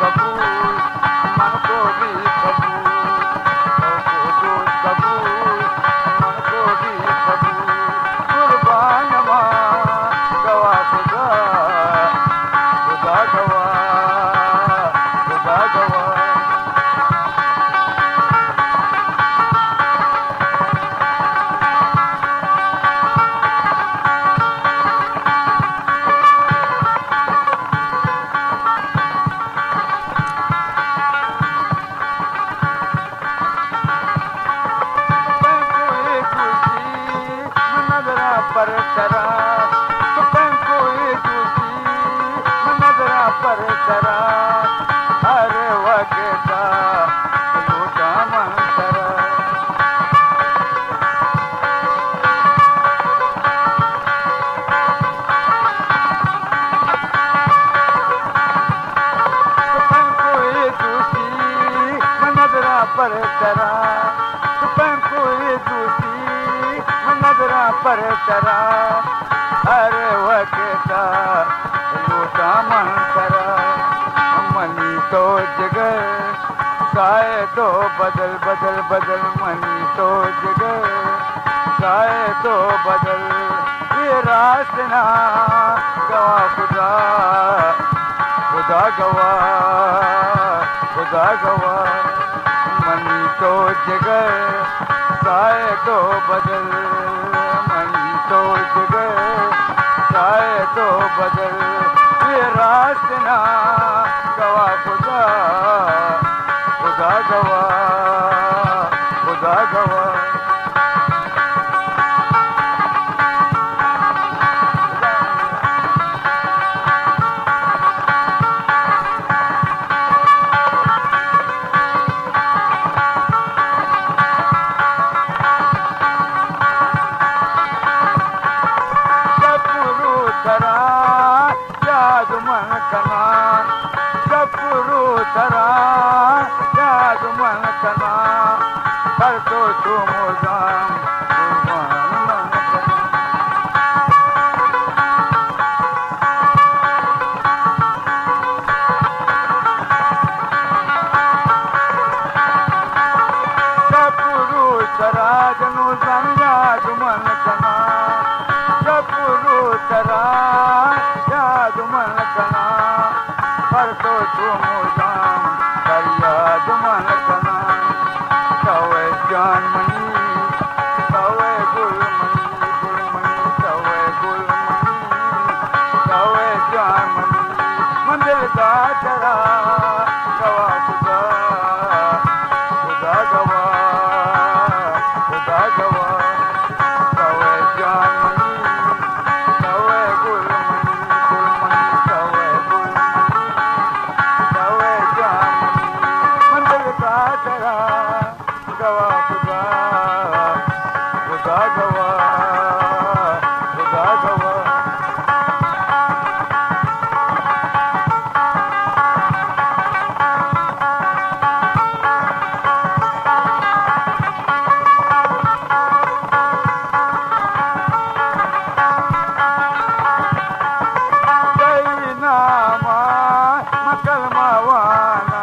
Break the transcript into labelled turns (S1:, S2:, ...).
S1: कबूल मन को भी कबूल कबूल कबूल मन को भी कबूल कुर्बान मां गवा खुदा खुदा गवा खुदा गवा पर करा कोई दूसरी नजरा पर करा हर वक्त लूटा मन करा कोई दूसरी नजरा पर करा कोई दूसरी नजरा पर करा हर वक्त लूटा मन करा मनी तो जगह साए तो बदल बदल बदल मनी तो जगह साए तो बदल ये रास्ता गवा खुदा खुदा गवा खुदा गवा मनी तो जगह साए तो बदल मनी तो जगह साए तो बदल ये रास्ता गवा खुदा खुदा गवा खुदा गवा तरा याद मन कना कर तो तुम जाम सपुरु तरा जनु याद मन कना सपुरु तरा याद मन कना कर तो तुम मन कना तवे जान मनी तवे गुल मनी तवे गुल मनी तवे जान मनी मंदिर का चरा गवा खुदा खुदा गवा खुदा गवा तवे जान मनी तवे गुल मनी तवे गुल मनी तवे जान चरा गवा खुदा खुदा गवा खुदा गवा जय नामा मकल मावाना